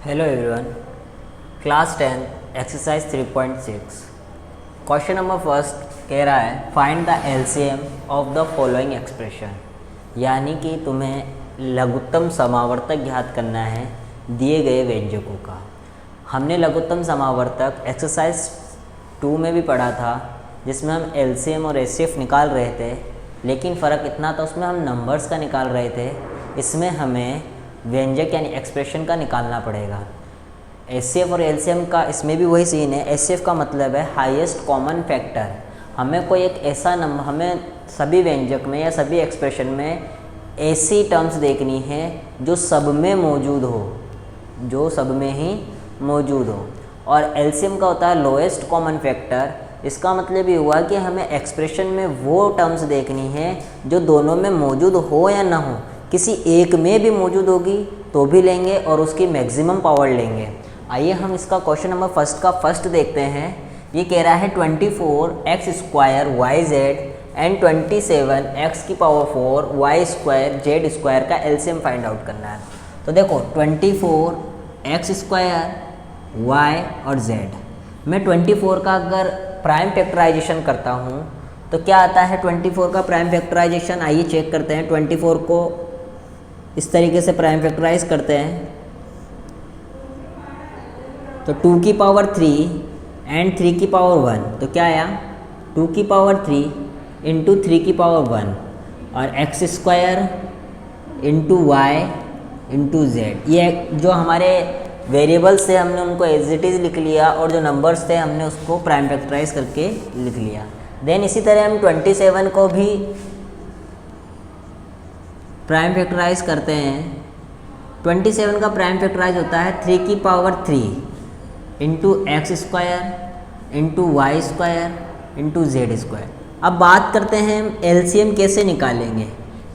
Hello everyone, class 10 exercise 3.6 question number first कह रहा है find the LCM of the following expression. यानी कि तुम्हें लघुत्तम समावर्तक ज्ञात करना है दिए गए व्यंजकों का। हमने लघुत्तम समावर्तक एक्सरसाइज 2 में भी पढ़ा था, जिसमें हम एलसीएम और एचसीएफ निकाल रहे थे, लेकिन फ़र्क इतना था उसमें हम नंबर्स का निकाल रहे थे, इसमें हमें व्यंजक यानी एक्सप्रेशन का निकालना पड़ेगा। एचसीएफ और एलसीएम का इसमें भी वही सीन है। एचसीएफ का मतलब है हाईएस्ट कॉमन फैक्टर। हमें कोई एक ऐसा नंबर, हमें सभी व्यंजक में या सभी एक्सप्रेशन में ऐसी टर्म्स देखनी है जो सब में मौजूद हो, जो सब में ही मौजूद हो। और एलसीएम का होता है लोएस्ट कॉमन फैक्टर। इसका मतलब ये हुआ कि हमें एक्सप्रेशन में वो टर्म्स देखनी है जो दोनों में मौजूद हो या ना हो। किसी एक में भी मौजूद होगी तो भी लेंगे और उसकी मैक्सिमम पावर लेंगे। आइए हम इसका क्वेश्चन नंबर फर्स्ट का फर्स्ट देखते हैं। ये कह रहा है 24x² yz and 27x⁴ y² z² का एलसीएम फाइंड आउट करना है। तो देखो 24x² y और z, मैं 24 का अगर प्राइम फैक्टराइजेशन करता हूँ तो क्या आता है 24 का प्राइम फैक्टराइजेशन। आइए चेक करते हैं। 24 को इस तरीके से प्राइम फैक्टराइज करते हैं तो 2 की पावर 3 एंड 3 की पावर 1, तो क्या आया 2 की पावर 3 इंटू 3 की पावर 1 और x² into Y into Z. ये जो हमारे वेरिएबल्स थे हमने उनको एज इट इज़ लिख लिया और जो नंबर्स थे हमने उसको प्राइम फैक्टराइज करके लिख लिया। देन इसी तरह हम 27 को भी प्राइम फैक्टराइज करते हैं। 27 का प्राइम फैक्टराइज होता है 3 की power 3 into x² into y² into z²। अब बात करते हैं एलसीएम कैसे निकालेंगे।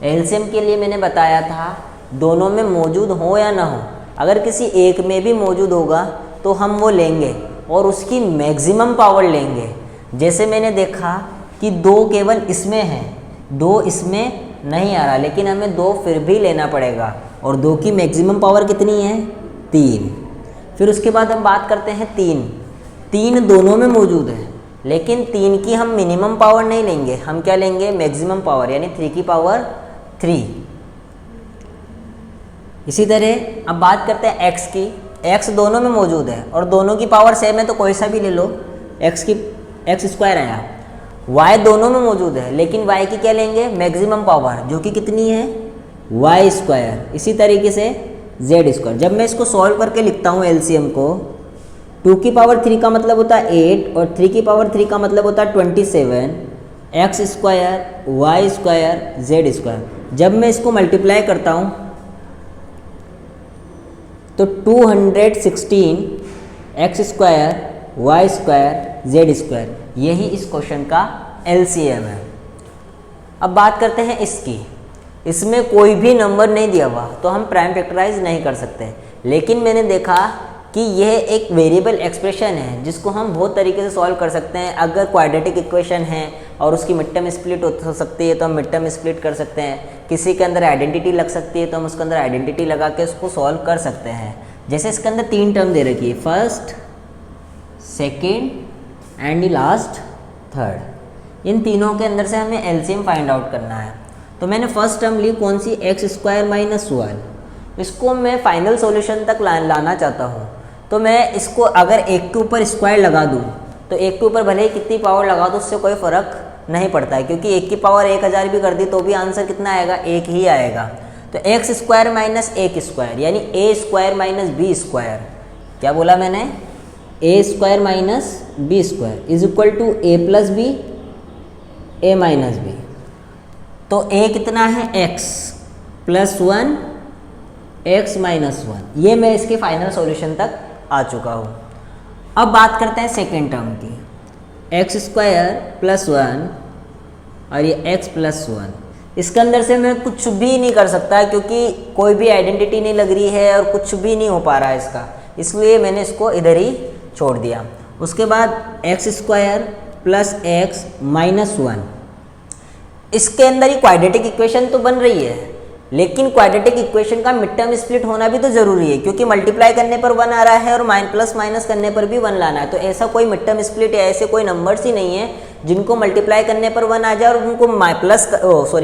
एलसीएम के लिए मैंने बताया था दोनों में मौजूद हो या ना हो। अगर किसी एक में भी मौजूद होगा तो हम वो लेंगे और उसकी मैक्सिमम पावर लेंगे। जैसे मैंने देखा कि 2 केवल इसमें है, 2 इसमें नहीं आ रहा, लेकिन हमें 2 फिर भी लेना पड़ेगा और 2 की मैक्सिमम पावर कितनी है 3। फिर उसके बाद हम बात करते हैं 3 दोनों में मौजूद है, लेकिन 3 की हम मिनिमम पावर नहीं लेंगे, हम क्या लेंगे मैक्सिमम पावर यानी 3 की पावर 3। इसी तरह अब बात करते हैं x की। x दोनों में मौजूद है और दोनों की पावर सेम है तो कोई सा भी ले लो, x² आया। y दोनों में मौजूद है लेकिन y की क्या लेंगे मैक्सिमम पावर जो कि कितनी है y²। इसी तरीके से z²। जब मैं इसको सॉल्व करके लिखता हूँ एलसीएम को, 2 की पावर 3 का मतलब होता है 8 और 3 की पावर 3 का मतलब होता है 27 x² y² z²। जब मैं इसको मल्टीप्लाई करता हूँ तो 216 x² y² z²। यही इस क्वेश्चन का एलसीएम है। अब बात करते हैं इसकी। इसमें कोई भी नंबर नहीं दिया हुआ तो हम प्राइम फैक्टराइज नहीं कर सकते, लेकिन मैंने देखा कि यह एक वेरिएबल एक्सप्रेशन है जिसको हम बहुत तरीके से सॉल्व कर सकते हैं। अगर क्वाड्रेटिक इक्वेशन है और उसकी मिड टर्म स्प्लिट हो सकती है तो हम मिड टर्म स्प्लिट कर सकते हैं। किसी के अंदर आइडेंटिटी लग सकती है तो हम उसके अंदर आइडेंटिटी लगा के उसको सॉल्व कर सकते हैं। जैसे इसके अंदर 3 टर्म दे रखी है, first, second and last third. इन तीनों के अंदर से हमें एलसीएम फाइंड आउट करना है। तो मैंने फर्स्ट टर्म ली कौन सी x² - 1। इसको मैं फाइनल सॉल्यूशन तक लाना चाहता हूँ तो मैं इसको अगर एक के ऊपर स्क्वायर लगा दूँ तो एक के ऊपर भले ही कितनी पावर लगा दो उससे कोई फ़र्क नहीं पड़ता है, क्योंकि 1 की पावर 1000 भी कर दी तो भी आंसर कितना आएगा 1 ही आएगा। तो x² - 1² यानी a² - b²। क्या बोला मैंने a² - b² is equal to a + b a - b। तो a कितना है x + 1 x - 1। ये मैं इसके फाइनल सॉल्यूशन तक आ चुका हूँ। अब बात करते हैं सेकेंड टर्म की, x² + 1 और ये x + 1। इसके अंदर से मैं कुछ भी नहीं कर सकता क्योंकि कोई भी आइडेंटिटी नहीं लग रही है और कुछ भी नहीं हो पा रहा है इसका, इसलिए मैंने इसको इधर ही छोड़ दिया। उसके बाद x² + x - 1, इसके अंदर ही क्वाड्रेटिक इक्वेशन तो बन रही है लेकिन क्वाड्रेटिक इक्वेशन का मिड टर्म स्प्लिट होना भी तो जरूरी है, क्योंकि मल्टीप्लाई करने पर 1 आ रहा है और प्लस माइनस करने पर भी 1 लाना है। तो ऐसा कोई मिड टर्म स्प्लिट या ऐसे कोई नंबर्स ही नहीं है जिनको मल्टीप्लाई करने पर 1 आ जाए और उनको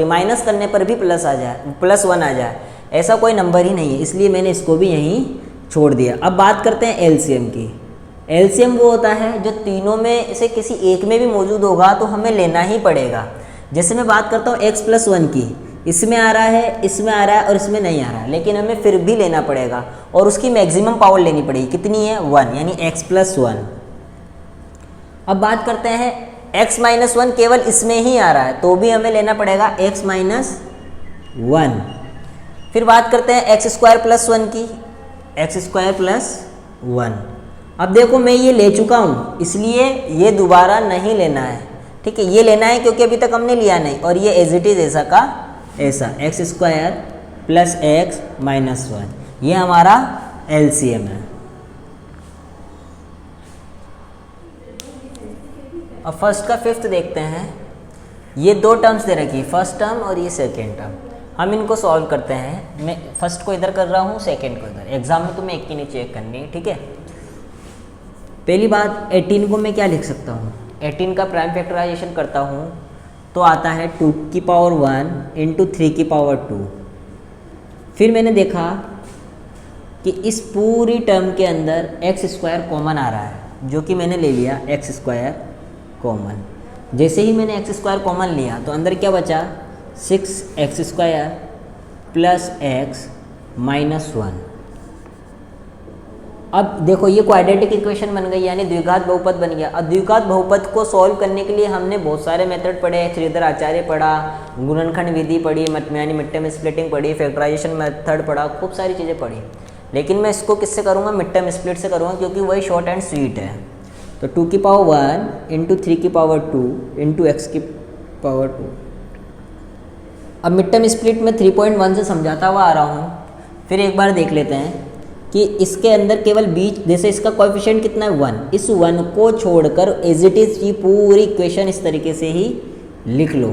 माइनस करने पर भी प्लस 1 आ जाए। ऐसा कोई नंबर ही नहीं है, इसलिए मैंने इसको भी यहीं छोड़ दिया। अब बात करते हैं एलसीएम की। एलसीएम वो होता है जो तीनों में से किसी एक में भी मौजूद होगा तो हमें लेना ही पड़ेगा। जैसे मैं बात करता हूँ x + 1 की, इसमें आ रहा है, इसमें आ रहा है और इसमें नहीं आ रहा है, लेकिन हमें फिर भी लेना पड़ेगा और उसकी मैक्सिमम पावर लेनी पड़ेगी। कितनी है? 1, यानी x + 1। अब बात करते हैं x - 1 केवल इसमें ही आ रहा है तो भी हमें लेना पड़ेगा x - 1। फिर बात करते हैं x² + 1 की, x² + 1। अब देखो मैं ये ले चुका हूँ, इसलिए ये दोबारा नहीं लेना है, ठीक है। ये लेना है क्योंकि अभी तक हमने लिया नहीं, और ये एज इट इज़ ऐसा का ऐसा x² + x - 1, ये हमारा एलसीएम है। अब फर्स्ट का फिफ्थ देखते हैं। ये दो टर्म्स दे रखी है, फर्स्ट टर्म और ये सेकेंड टर्म। हम इनको सॉल्व करते हैं। मैं फर्स्ट को इधर कर रहा हूँ, सेकेंड को इधर। एग्जाम में तुम्हें एक की नहीं चेक करनी है, ठीक है। पहली बात 18 को मैं क्या लिख सकता हूँ? 18 का प्राइम फैक्टराइजेशन करता हूँ तो आता है 2 की पावर 1 × 3 की पावर 2। फिर मैंने देखा कि इस पूरी टर्म के अंदर x² कॉमन आ रहा है, जो कि मैंने ले लिया x² कॉमन। जैसे ही मैंने x² कॉमन लिया तो अंदर क्या बचा? 6x² + x - 1। अब देखो ये क्वाड्रेटिक इक्वेशन बन गई, यानी द्विघात बहुपद बन गया। अब द्विघात बहुपद को सॉल्व करने के लिए हमने बहुत सारे मेथड पढ़े, श्रीधर आचार्य पढ़ा, गुणनखंड विधि पढ़ी, यानी मिड टर्म स्प्लिटिंग पढ़ी, फैक्टराइजेशन मेथड पढ़ा, खूब सारी चीज़ें पढ़ी। लेकिन मैं इसको किससे करूँगा? मिड टर्म स्प्लिट से करूँगा, क्योंकि वही शॉर्ट एंड स्वीट है। तो 2 की पावर 1 × 3 की पावर 2 × x की पावर 2। अब मिड टर्म स्प्लिट में 3.1 से समझाता हुआ आ रहा हूँ। फिर एक बार देख लेते हैं कि इसके अंदर केवल बीच, जैसे इसका कोएफिशिएंट कितना है? 1। इस 1 को छोड़कर एज इट इज की पूरी इक्वेशन इस तरीके से ही लिख लो।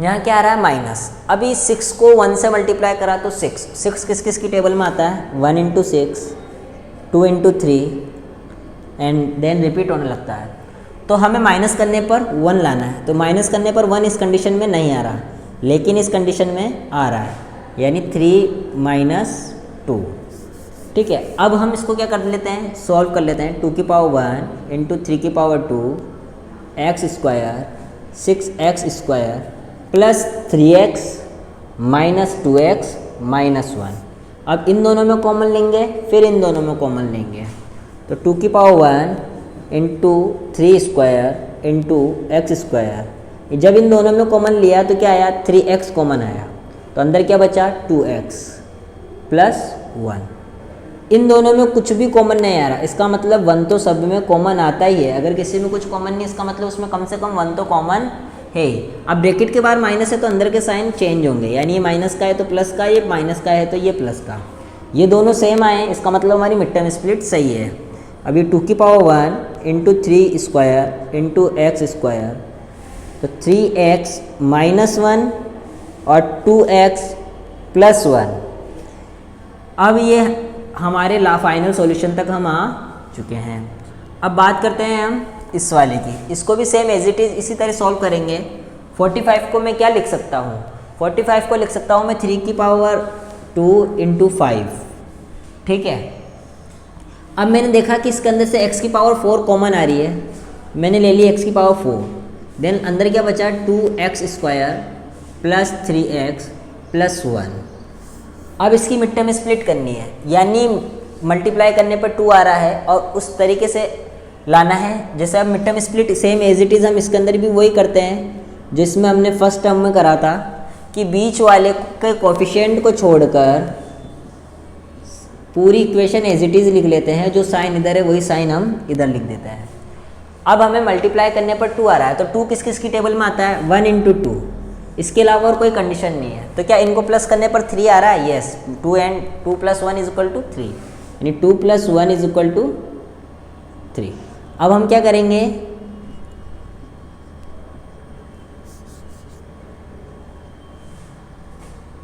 यहाँ क्या आ रहा है? माइनस। अभी 6 को 1 से मल्टीप्लाई करा तो 6 किस किस की टेबल में आता है? 1 × 6, 2 × 3 एंड देन रिपीट होने लगता है। तो हमें माइनस करने पर 1 लाना है। तो माइनस करने पर 1 इस कंडीशन में नहीं आ रहा, लेकिन इस कंडीशन में आ रहा है, यानी 3 - 2, ठीक है। अब हम इसको क्या कर लेते हैं? सॉल्व कर लेते हैं। 2 की पावर 1 × 3 की power 2 x² 6x² + 3x - 2x - 1। अब इन दोनों में कॉमन लेंगे, फिर इन दोनों में कॉमन लेंगे। तो 2 की पावर 1 × 3² × x²। जब इन दोनों में कॉमन लिया तो क्या आया? 3x कॉमन आया, तो अंदर क्या बचा? 2x + 1। इन दोनों में कुछ भी कॉमन नहीं आ रहा, इसका मतलब 1 तो सब में कॉमन आता ही है। अगर किसी में कुछ कॉमन नहीं, इसका मतलब उसमें कम से कम 1 तो कॉमन है। अब ब्रैकेट के बाहर माइनस है तो अंदर के साइन चेंज होंगे, यानी ये माइनस का है तो प्लस का, ये माइनस का है तो ये प्लस का। ये दोनों सेम आए, इसका मतलब हमारी मिड टर्म स्प्लिट सही है। अभी 2 की पावर 1 × 3² × x², तो 3x - 1 और 2x + 1। अब ये हमारे फाइनल सॉल्यूशन तक हम आ चुके हैं। अब बात करते हैं हम इस वाले की। इसको भी सेम एज इट इज़ इसी तरह सॉल्व करेंगे। 45 को मैं क्या लिख सकता हूँ? 45 को लिख सकता हूँ मैं 3 की पावर 2 × 5, ठीक है। अब मैंने देखा कि इसके अंदर से x की पावर 4 कॉमन आ रही है, मैंने ले ली x की पावर 4। देन अंदर क्या बचा? 2x² + 3x + 1। अब इसकी मिड टर्म स्प्लिट करनी है, यानी मल्टीप्लाई करने पर 2 आ रहा है और उस तरीके से लाना है। जैसे अब mid term split same as it is हम इसके अंदर भी वही करते हैं जिसमें हमने फर्स्ट टर्म में करा था, कि बीच वाले के कोएफिशिएंट को छोड़कर पूरी इक्वेशन एज इट इज़ लिख लेते हैं। जो साइन इधर है वही साइन हम इधर लिख देते हैं। अब हमें मल्टीप्लाई करने पर 2 आ रहा है, तो 2 किस किस की टेबल में आता है? 1 × 2। इसके अलावा और कोई कंडीशन नहीं है। तो क्या इनको प्लस करने पर 3 आ रहा है? यस। 2 + 1 = 3, यानी 2 + 1 = 3। अब हम क्या करेंगे?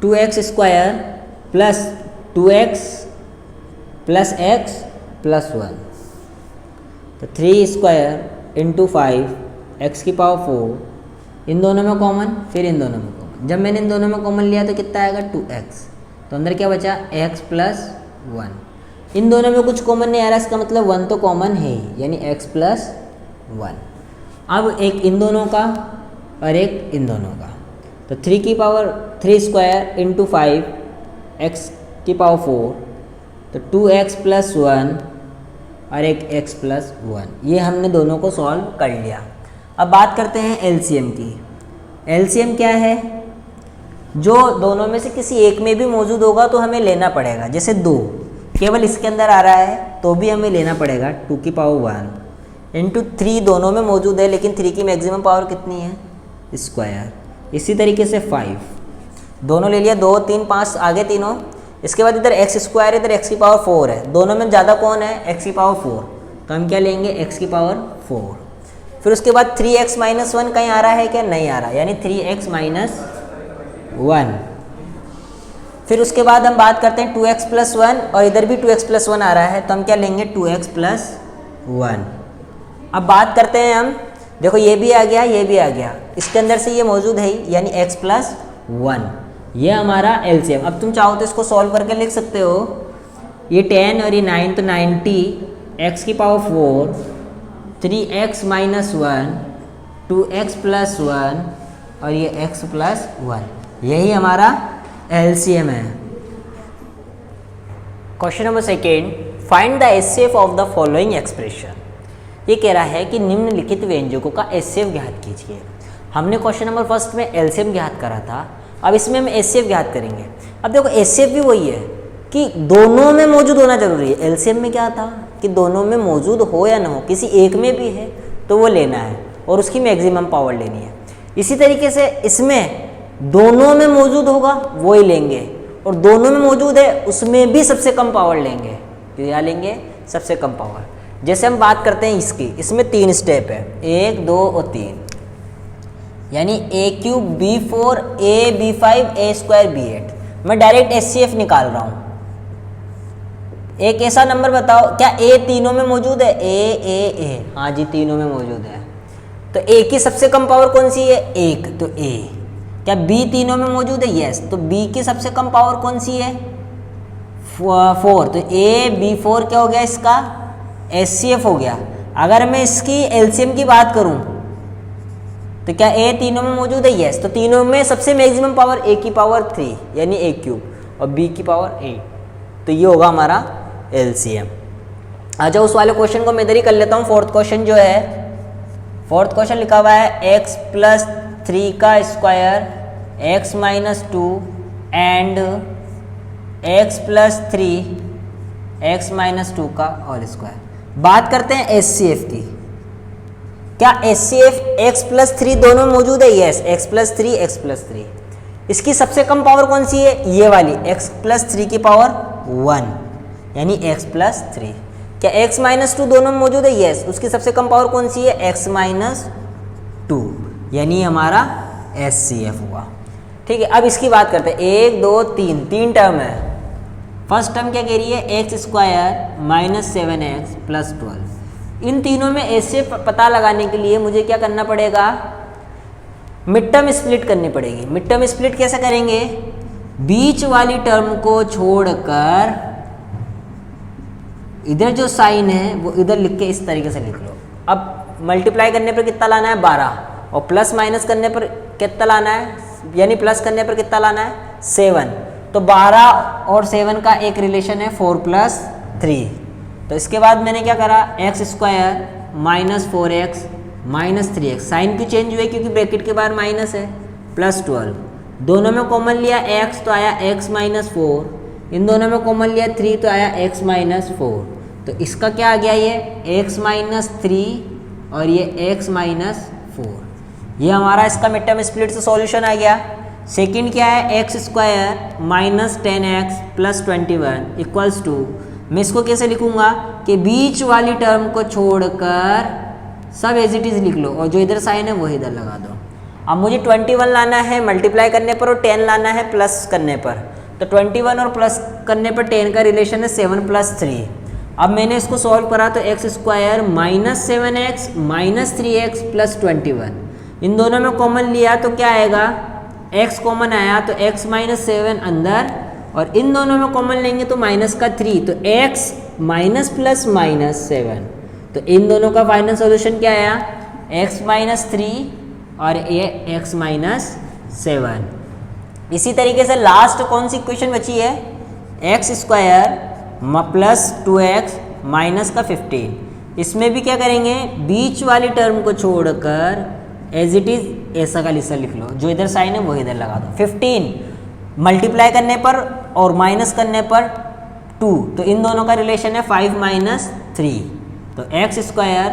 2x² plus 2x plus x plus 1, तो 3² इंटू 5 x की पावर 4, इन दोनों में कॉमन, फिर इन दोनों में कॉमन। जब मैंने इन दोनों में कॉमन लिया तो कितना आएगा 2x, तो अंदर क्या बचा x प्लस 1। इन दोनों में कुछ कॉमन नहीं आ रहा, इसका मतलब 1 तो कॉमन है ही, यानी x प्लस 1। अब एक इन दोनों का और एक इन दोनों का, तो 3² इंटू 5 x की पावर 4, तो 2x प्लस 1 और एक x प्लस 1। ये हमने दोनों को सॉल्व कर लिया। अब बात करते हैं एलसीएम की। एलसीएम क्या है? जो दोनों में से किसी एक में भी मौजूद होगा तो हमें लेना पड़ेगा। जैसे 2 केवल इसके अंदर आ रहा है तो भी हमें लेना पड़ेगा 2 की पावर 1 इंटू 3 दोनों में मौजूद है, लेकिन 3 की मैक्सिमम पावर कितनी है? स्क्वायर। इसी तरीके से 5 दोनों ले लिया, 2 3 5 आगे तीनों। इसके बाद इधर x², इधर x की पावर 4 है, दोनों में ज़्यादा कौन है? x की पावर 4, तो हम क्या लेंगे? x की पावर 4। फिर उसके बाद 3x माइनस 1 कहीं आ रहा है क्या? नहीं आ रहा, यानी 3x माइनस 1। फिर उसके बाद हम बात करते हैं 2x प्लस 1, और इधर भी 2x प्लस 1 आ रहा है, तो हम क्या लेंगे? 2x plus 1। अब बात करते हैं हम, देखो ये भी आ गया, ये भी आ गया, इसके अंदर से ये मौजूद है ही, यानी x प्लस 1। ये हमारा एलसीएम। अब तुम चाहो तो इसको सॉल्व करके लिख सकते हो, ये 10 और ये 9, तो 90, x की power 4, 3x minus 1, 2x plus 1 और ये x प्लस 1। यही हमारा एलसीएम है। Question number 2, find the HCF of the following expression. ये कह रहा है कि निम्नलिखित व्यंजकों का एचसीएफ ज्ञात कीजिए। हमने क्वेश्चन नंबर 1 में एलसीएम ज्ञात करा था, अब इसमें हम एचसीएफ ज्ञात करेंगे। अब देखो एचसीएफ भी वही है कि दोनों में मौजूद होना जरूरी है। एलसीएम में क्या था कि दोनों में मौजूद हो या ना हो, किसी एक में भी है तो वो लेना है और उसकी मैक्सिमम पावर लेनी है। इसी तरीके से इसमें दोनों में मौजूद होगा वो ही लेंगे, और दोनों में मौजूद है उसमें भी सबसे कम पावर लेंगे। तो क्या लेंगे? सबसे कम पावर। जैसे हम बात करते हैं इसकी, इसमें 3 स्टेप है, 1 2 और 3, यानी a³ b4 a b5 a² b8। मैं डायरेक्ट एचसीएफ निकाल रहा हूँ। एक ऐसा नंबर बताओ, क्या a तीनों में मौजूद है? a। हाँ जी, तीनों में मौजूद है। तो a की सबसे कम पावर कौन सी है? 1, तो a। क्या b तीनों में मौजूद है? यस, तो b की सबसे कम पावर कौन सी है? 4, तो a b4 क्या हो गया? इसका एचसीएफ हो गया। अगर मैं इसकी एलसीएम की बात करूं तो क्या a तीनों में मौजूद है? यस, तो तीनों में सबसे मैक्सिमम पावर a की पावर 3 यानी a³ और b की पावर 8, तो ये होगा हमारा एलसीएम। आ जाओ उस वाले क्वेश्चन को मैं इधर ही कर लेता हूँ। 4th क्वेश्चन जो है, 4th क्वेश्चन लिखा हुआ है x प्लस 3 का square x minus 2 and x plus 3 x minus 2 का होल स्क्वायर। बात करते हैं एचसीएफ की। क्या एचसीएफ x प्लस 3 दोनों में मौजूद है? Yes, x plus 3 x plus 3। इसकी सबसे कम पावर कौन सी है? ये वाली, x प्लस 3 की पावर 1 यानी x प्लस 3। क्या x माइनस 2 दोनों में मौजूद है? यस, उसकी सबसे कम पावर कौन सी है? x माइनस 2 यानी हमारा एचसीएफ हुआ। ठीक है, अब इसकी बात करते हैं। 1 2 3 टर्म है। फर्स्ट टर्म क्या कह रही है? x² minus 7x plus 12। इन तीनों में एचसीएफ पता लगाने के लिए मुझे क्या करना पड़ेगा? मिड टर्म स्प्लिट करनी पड़ेगी। मिड टर्म स्प्लिट कैसे करेंगे? बीच वाली टर्म को छोड़कर इधर जो साइन है वो इधर लिख के इस तरीके से लिख लो। अब मल्टीप्लाई करने पर कितना लाना है? 12, और प्लस माइनस करने पर कितना लाना है? यानी प्लस करने पर कितना लाना है? 7। तो 12 और 7 का एक रिलेशन है 4 प्लस 3। तो इसके बाद मैंने क्या करा? x² minus 4x minus 3x, sign की चेंज हुई क्योंकि ब्रैकेट के बाहर माइनस है, प्लस 12। दोनों में कॉमन लिया x तो आया x माइनस 4, इन दोनों में कॉमन लिया 3 तो आया x माइनस 4। तो इसका क्या आ गया? ये x माइनस 3 और ये x माइनस 4। ये हमारा इसका मिड टर्म स्प्लिट से सॉल्यूशन आ गया। सेकंड क्या है? x² minus 10x plus 21 equals to, मैं इसको कैसे लिखूंगा कि बीच वाली टर्म को छोड़कर सब एज इट इज लिख लो और जो इधर साइन है वो इधर लगा दो। अब मुझे 21 लाना है मल्टीप्लाई करने पर और 10 लाना है प्लस करने पर। तो 21 और प्लस करने पर 10 का रिलेशन है 7 + 3। अब मैंने इसको सॉल्व करा तो x square minus 7x minus 3x plus 21, इन दोनों में कॉमन लिया तो क्या आएगा, x कॉमन आया तो x माइनस 7 अंदर, और इन दोनों में कॉमन लेंगे तो माइनस का 3, तो x माइनस प्लस माइनस 7, तो इन दोनों का फाइनल सॉल्यूशन क्या आया, x माइनस 3 और ये x माइनस 7। इसी तरीके से लास्ट कौन सी इक्वेशन बची है, x square plus 2x minus का 15, इसमें भी क्या करेंगे, बीच वाली टर्म को छोड़कर एज इट इज ऐसा का ऐसा लिख लो, जो इधर साइन है वो इधर लगा दो। 15 मल्टीप्लाई करने पर और माइनस करने पर 2, तो इन दोनों का रिलेशन है 5 माइनस 3, तो x square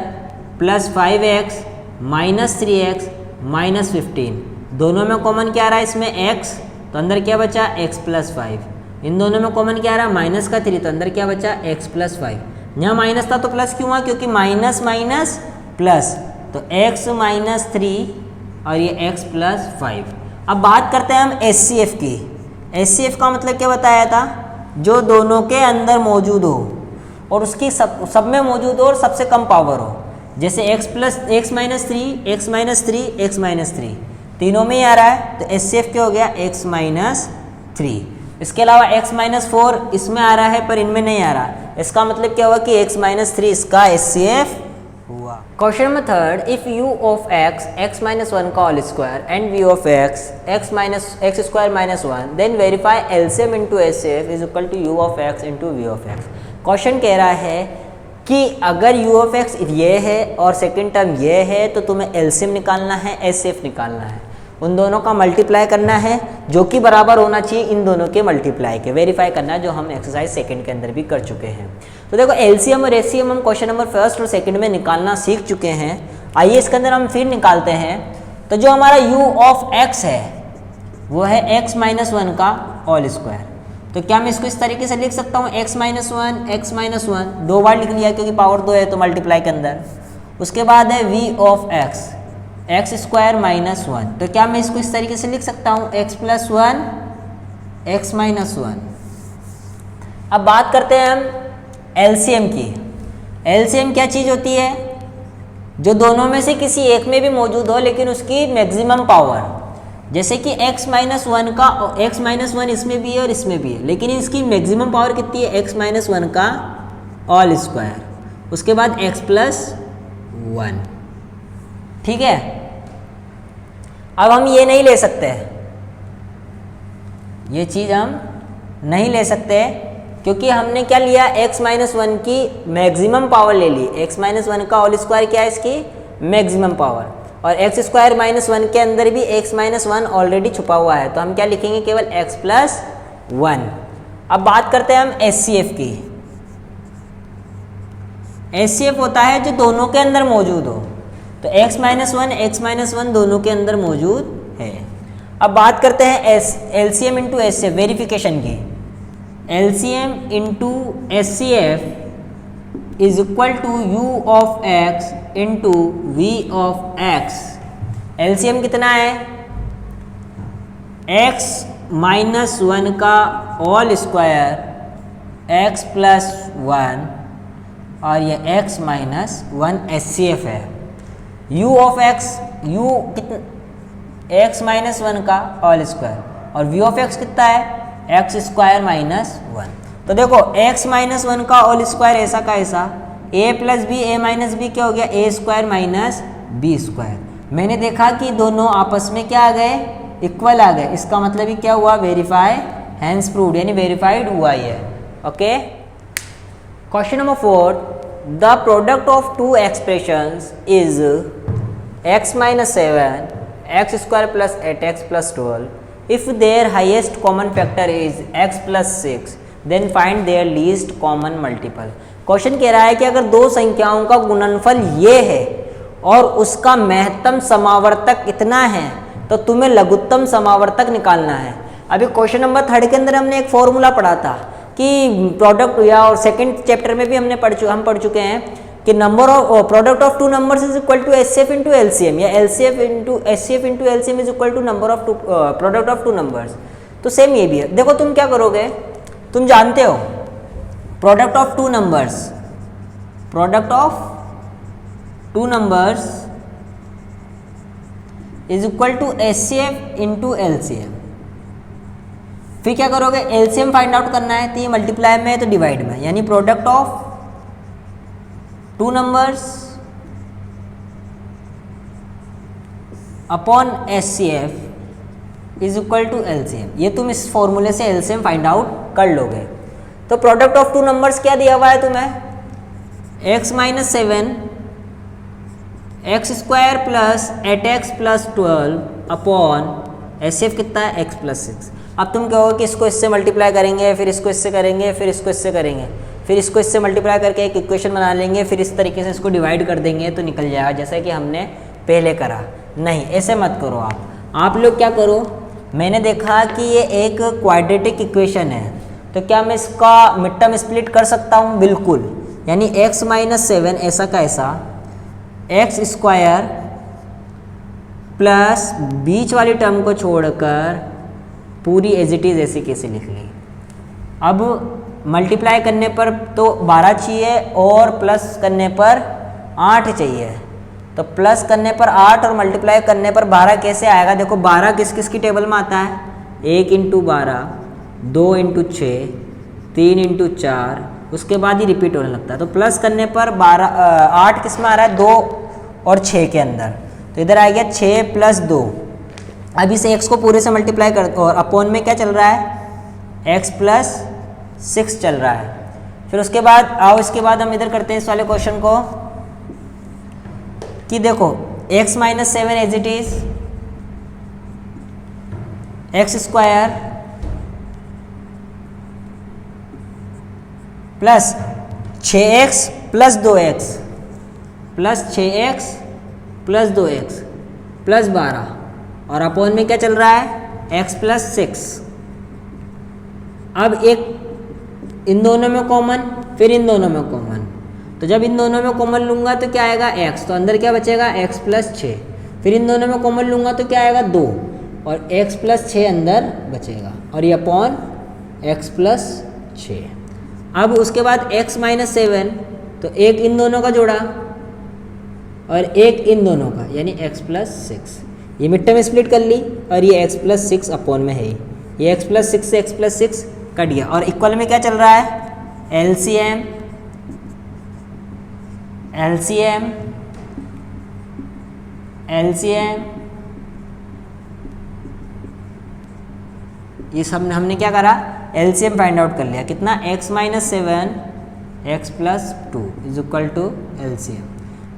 plus 5x minus 3x minus 15, दोनों में कॉमन क्या आ रहा है इसमें x, तो अंदर क्या बचा x प्लस 5, इन दोनों में कॉमन क्या आ रहा है माइनस का 3, तो अंदर क्या बचा x प्लस 5। यहाँ माइनस था तो प्लस क्यों हुआ, क्योंकि माइनस माइनस प्लस, तो x माइनस 3 और ये x प्लस 5। अब बात करते हैं हम SCF की। SCF का मतलब क्या बताया था, जो दोनों के अंदर मौजूद हो और उसकी सब में मौजूद हो और सबसे कम पावर हो। जैसे x minus 3 x minus 3 x minus 3 तीनों में ही आ रहा है, तो SCF क्या हो गया x माइनस 3। इसके अलावा x माइनस 4 इसमें आ रहा है पर इनमें नहीं आ रहा, इसका मतलब क्या हुआ कि x माइनस 3 इसका SCF हुआ। Question number 3, if u of x minus 1 का whole square and v of x square minus 1, then verify LCM into SCF is equal to u of x into v of x। Question कह रहा है कि अगर u of x ये है और second term ये है तो तुम्हें LCM निकालना है, SCF निकालना है, उन दोनों का मल्टीप्लाई करना है जो कि बराबर होना चाहिए इन दोनों के मल्टीप्लाई के, वेरीफाई करना है, जो हम एक्सरसाइज सेकंड के अंदर भी कर चुके हैं। तो देखो LCM और SCM हम क्वेश्चन नंबर फर्स्ट और सेकंड में निकालना सीख चुके हैं। आइए इसके अंदर हम फिर निकालते हैं। तो जो हमारा u ऑफ x है वो है x माइनस 1 का होल स्क्वायर, तो क्या मैं इसको इस तरीके से लिख सकता हूँ, x माइनस 1 दो बार लिख लिया क्योंकि पावर 2 है तो मल्टीप्लाई के अंदर। उसके बाद है v of x square minus 1, तो क्या मैं इसको इस तरीके से लिख सकता हूँ x प्लस 1 x माइनस 1। अब बात करते हैं हम LCM की। LCM क्या चीज़ होती है, जो दोनों में से किसी एक में भी मौजूद हो लेकिन उसकी मैक्सिमम पावर, जैसे कि x माइनस 1 का x माइनस 1 इसमें भी है और इसमें भी है, लेकिन इसकी मैक्सिमम पावर कितनी है, x माइनस 1 का ऑल स्क्वायर, उसके बाद x प्लस 1। ठीक है, अब हम ये नहीं ले सकते, ये चीज़ हम नहीं ले सकते क्योंकि हमने क्या लिया, x माइनस 1 की मैक्सिमम पावर ले ली। x माइनस 1 का होल स्क्वायर क्या है, इसकी मैक्सिमम पावर, और x स्क्वायर माइनस 1 के अंदर भी x माइनस 1 ऑलरेडी छुपा हुआ है, तो हम क्या लिखेंगे, केवल x प्लस 1। अब बात करते हैं हम SCF की। SCF होता है जो दोनों के अंदर मौजूद हो, तो x माइनस 1 दोनों के अंदर मौजूद है। अब बात करते हैं LCM इंटू SCF वेरिफिकेशन की। LCM into SCF is equal to u of x into v of x। LCM कितना है, x माइनस 1 का होल स्क्वायर x प्लस 1 और ये x माइनस 1 SCF है। u ऑफ x, u कितना, x minus 1 का whole square, और v of x कितना है, x स्क्वायर माइनस 1। तो देखो x माइनस 1 का होल स्क्वायर ऐसा का ऐसा, a plus B, a minus B क्या हो गया, a square minus B square. मैंने देखा कि दोनों आपस में क्या आ गए, इक्वल आ गए, इसका मतलब ही क्या हुआ, वेरीफाई हैंस प्रूव्ड, यानी वेरीफाइड हुआ ही है। Okay, question number 4, the product of two expressions is x minus 7 x square plus 8x plus 12 if their highest common factor is x plus 6 then find their least common multiple. Question कह रहा है कि अगर दो संख्याओं का गुणनफल ये है और उसका महत्तम समावर्तक इतना है तो तुम्हें लघुत्तम समावर्तक निकालना है। अभी क्वेश्चन नंबर 3 के अंदर हमने एक फॉर्मूला पढ़ा था कि प्रोडक्ट, या और सेकंड चैप्टर में भी हम पढ़ चुके हैं कि number of product of two numbers is equal to HCF into LCM, या HCF into LCM is equal to number of product of two numbers. तो सेम ये भी है। देखो तुम क्या करोगे, तुम जानते हो product of two numbers is equal to HCF into LCM. फिर क्या करोगे, एलसीएम फाइंड आउट करना है, तो ये मल्टीप्लाई में है तो डिवाइड में, यानी product of two numbers upon HCF is equal to LCM. ये तुम इस फॉर्मूले से एलसीएम फाइंड आउट कर लोगे। तो प्रोडक्ट ऑफ टू नंबर्स क्या दिया हुआ है तुम्हें, x minus 7 x square plus 8x plus 12 upon HCF कितना है x प्लस 6। अब तुम कहोगे कि इसको इससे मल्टीप्लाई करेंगे, फिर इसको इससे करेंगे, फिर इसको इससे करेंगे, फिर इसको इससे मल्टीप्लाई करके एक इक्वेशन बना लेंगे, फिर इस तरीके से इसको डिवाइड कर देंगे तो निकल जाएगा, जैसा कि हमने पहले करा। नहीं, ऐसे मत करो आप लोग क्या करो, मैंने देखा कि ये एक क्वाड्रेटिक इक्वेशन है, तो क्या मैं इसका मिड टर्म स्प्लिट कर सकता हूँ? बिल्कुल। यानी x माइनस 7 ऐसा का ऐसा एक्स स्क्वायर प्लस बीच वाली टर्म को छोड़कर पूरी एज इट इज़ ऐसी कैसे लिख ली। अब मल्टीप्लाई करने पर तो 12 चाहिए और प्लस करने पर 8 चाहिए, तो प्लस करने पर 8 और मल्टीप्लाई करने पर 12 कैसे आएगा? देखो 12 किस किस की टेबल में आता है, 1 इंटू 12, 2 इंटू 6, 3 इंटू 4, उसके बाद ही रिपीट होने लगता है। तो प्लस करने पर 8 किस में आ रहा है, 2 और 6 के अंदर, तो इधर आ गया 6 प्लस 2। अब इस x को पूरे से मल्टीप्लाई कर, और अपॉन में क्या चल रहा है, x प्लस 6 चल रहा है। फिर उसके बाद आओ, इसके बाद हम इधर करते हैं इस वाले क्वेश्चन को कि देखो x minus 7 as it is x square plus 6x plus 2x plus 6x plus 2x plus 12, और अपॉन में क्या चल रहा है, x प्लस 6। अब एक इन दोनों में कॉमन, फिर इन दोनों में कॉमन, तो जब इन दोनों में कॉमन लूँगा तो क्या आएगा, x, तो अंदर क्या बचेगा, x प्लस 6। फिर इन दोनों में कॉमन लूँगा तो क्या आएगा, 2, और x प्लस 6 अंदर बचेगा, और ये अपॉन x प्लस 6। अब उसके बाद x माइनस 7, तो एक इन दोनों का जोड़ा और एक इन दोनों का, यानी x प्लस 6। ये मिड टर्म स्प्लिट कर ली, और ये x प्लस 6 अपॉन में है, ये x प्लस 6 से x प्लस 6 कट गया, और इक्वल में क्या चल रहा है, LCM ये सब हमने क्या करा, LCM फाइंड आउट कर लिया, कितना, x minus 7 x plus 2 is equal to LCM।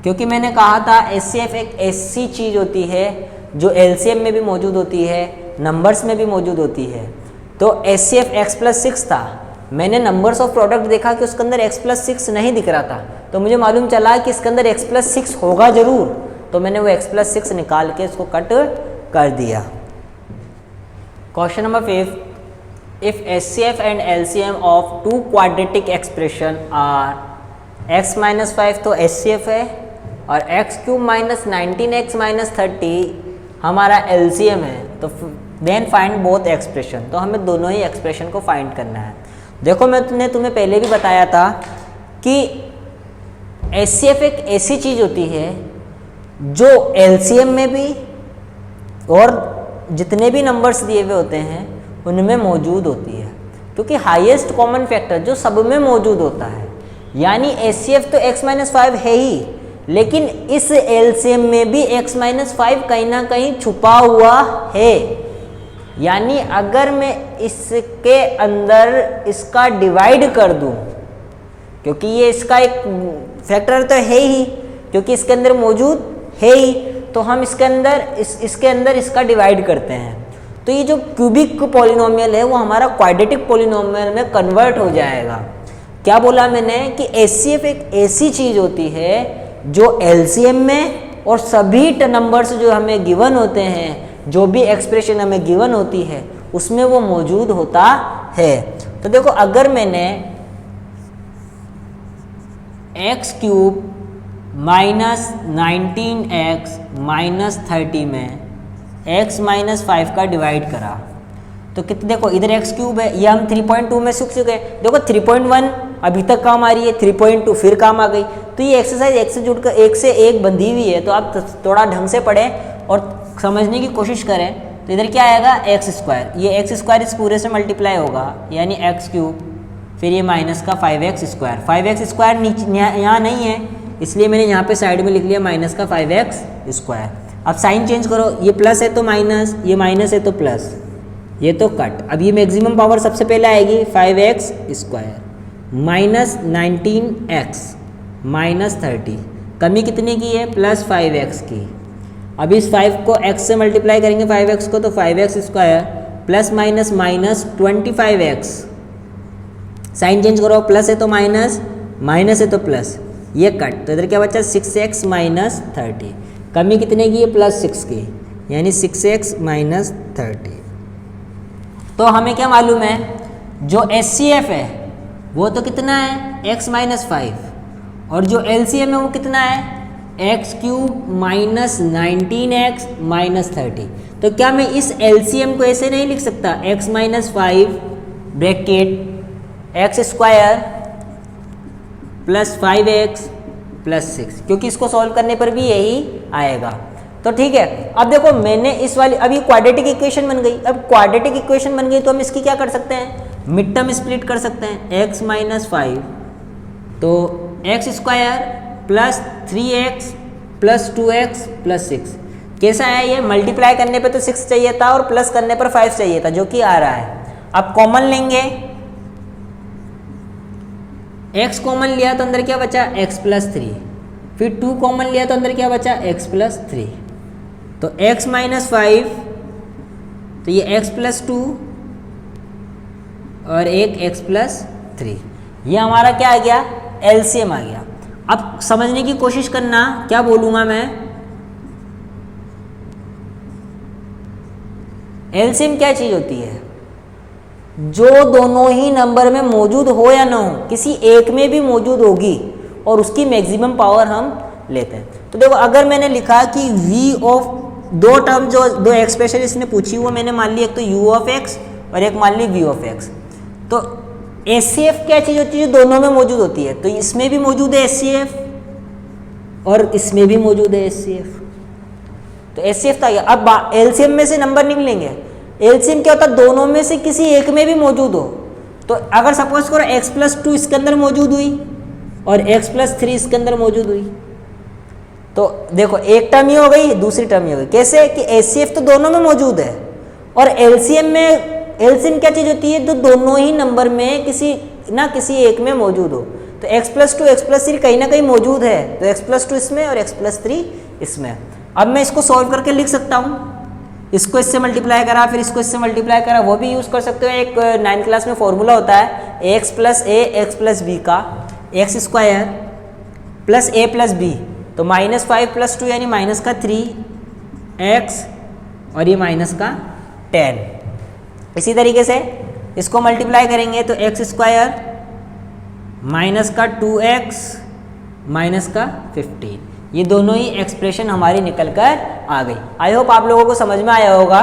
क्योंकि मैंने कहा था HCF एक ऐसी चीज़ होती है जो LCM में भी मौजूद होती है, नंबर्स में भी मौजूद होती है। तो HCF x प्लस 6 था, मैंने नंबर्स ऑफ प्रोडक्ट देखा कि उसके अंदर x प्लस 6 नहीं दिख रहा था, तो मुझे मालूम चला कि इसके अंदर x प्लस 6 होगा ज़रूर, तो मैंने वो x प्लस 6 निकाल के इसको कट कर दिया। Question number 5, if HCF and LCM of two quadratic expression are x minus 5 तो HCF है, और x cube minus 19x minus 30 हमारा LCM है, तो देन फाइंड बोथ एक्सप्रेशन। तो हमें दोनों ही एक्सप्रेशन को फाइंड करना है। देखो मैंने तुम्हें पहले भी बताया था कि HCF एक ऐसी चीज़ होती है जो LCM में भी और जितने भी नंबर्स दिए हुए होते हैं उनमें मौजूद होती है, क्योंकि हाईएस्ट कॉमन फैक्टर जो सब में मौजूद होता है। यानी HCF तो x माइनस 5 है ही, लेकिन इस LCM में भी x माइनस 5 कहीं ना कहीं छुपा हुआ है। यानी अगर मैं इसके अंदर इसका डिवाइड कर दूं, क्योंकि ये इसका एक फैक्टर तो है ही, क्योंकि इसके अंदर मौजूद है ही, तो हम इसके अंदर इसका डिवाइड करते हैं, तो ये जो क्यूबिक पॉलिनोमियल है वो हमारा क्वाड्रेटिक पॉलिनोमियल में कन्वर्ट हो जाएगा। क्या बोला मैंने कि HCF एक ऐसी चीज़ होती है जो LCM में और सभी नंबर्स जो हमें गिवन होते हैं, जो भी एक्सप्रेशन हमें गिवन होती है उसमें वो मौजूद होता है। तो देखो अगर मैंने x क्यूब -19x -30 में x -5 का डिवाइड करा तो कितने, देखो इधर x क्यूब है, ये हम 3.2 में सीख चुके हैं। देखो 3.1 अभी तक काम आ रही है, 3.2 फिर काम आ गई। तो ये एक्सरसाइज एक से जुड़कर एक से एक बंधी हुई है, तो आप थोड़ा ढंग से पढ़ें और समझने की कोशिश करें। तो इधर क्या आएगा, एक्स स्क्वायर, ये एक्स स्क्वायर इस पूरे से मल्टीप्लाई होगा यानी एक्स क्यूब, फिर ये माइनस का 5x स्क्वायर। 5x स्क्वायर नीचे यहाँ नहीं है, इसलिए मैंने यहाँ पे साइड में लिख लिया माइनस का 5x स्क्वायर। अब साइन चेंज करो, ये प्लस है तो माइनस, ये माइनस है तो प्लस, ये तो कट। अब ये मैक्सिमम पावर सबसे पहले आएगी 5x square minus 19x minus 30, कमी कितने की है, प्लस 5x की। अब इस 5 को x से मल्टीप्लाई करेंगे 5x को, तो 5x square plus minus minus 25x, sign change करो, प्लस है तो माइनस, माइनस है तो प्लस, ये कट। तो इधर क्या बचा, 6x माइनस 30, कमी कितने की है, प्लस 6 की, यानी 6x माइनस 30। तो हमें क्या मालूम है, जो HCF है वो तो कितना है, x माइनस 5, और जो LCM है वो कितना है, x cube minus 19x minus 30। तो क्या मैं इस LCM को ऐसे नहीं लिख सकता, x minus 5 bracket x square plus 5x plus 6, क्योंकि इसको सॉल्व करने पर भी यही आएगा। तो ठीक है, अब देखो मैंने इस वाली, अभी क्वाड्रेटिक इक्वेशन बन गई। अब क्वाड्रेटिक इक्वेशन बन गई तो हम इसकी क्या कर सकते हैं, मिड टर्म स्प्लिट कर सकते हैं। x माइनस 5 तो x square plus 3x plus 2x plus 6, कैसा है ये, मल्टीप्लाई करने पे तो 6 चाहिए था और प्लस करने पर 5 चाहिए था, जो कि आ रहा है। अब कॉमन लेंगे, x कॉमन लिया तो अंदर क्या बचा, x प्लस 3, फिर 2 कॉमन लिया तो अंदर क्या बचा, x प्लस 3। तो x माइनस 5 तो ये x प्लस 2 और एक x प्लस 3, ये हमारा क्या आ गया, LCM आ गया। अब समझने की कोशिश करना, क्या बोलूंगा मैं, LCM क्या चीज होती है, जो दोनों ही नंबर में मौजूद हो या ना हो, किसी एक में भी मौजूद होगी और उसकी मैक्सिमम पावर हम लेते हैं। तो देखो अगर मैंने लिखा कि v ऑफ, दो टर्म जो दो एक्सप्रेशन इसने पूछी वो मैंने मान ली, एक तो u ऑफ x और एक मान ली v ऑफ x। तो HCF क्या चीज़ होती है, जो दोनों में मौजूद होती है, तो इसमें भी मौजूद है HCF और इसमें भी मौजूद है HCF। तो HCF था। अब LCM में से नंबर निकलेंगे, LCM क्या होता है, दोनों में से किसी एक में भी मौजूद हो। तो अगर सपोज करो x प्लस 2 इसके अंदर मौजूद हुई और x प्लस 3 इसके अंदर मौजूद हुई, तो देखो एक टर्म ही हो गई, दूसरी टर्म ही हो गई। कैसे कि HCF तो दोनों में मौजूद है और LCM में, LCM क्या चीज़ होती है, जो दोनों ही नंबर में किसी ना किसी एक में मौजूद हो। तो x प्लस 2 x प्लस 3 कहीं ना कहीं मौजूद है, तो x प्लस 2 इसमें और x प्लस 3 इसमें। अब मैं इसको सॉल्व करके लिख सकता हूँ, इसको इससे मल्टीप्लाई करा फिर इसको इससे मल्टीप्लाई करा, वो भी यूज़ कर सकते हो। एक 9th क्लास में फॉर्मूला होता है x plus a x plus b का, x square plus a plus b, तो माइनस 5 प्लस 2 यानी माइनस का 3x और ये माइनस का 10। इसी तरीके से इसको मल्टीप्लाई करेंगे तो एक्स स्क्वायर माइनस का 2x माइनस का 15, ये दोनों ही एक्सप्रेशन हमारी निकल कर आ गई। आई होप आप लोगों को समझ में आया होगा।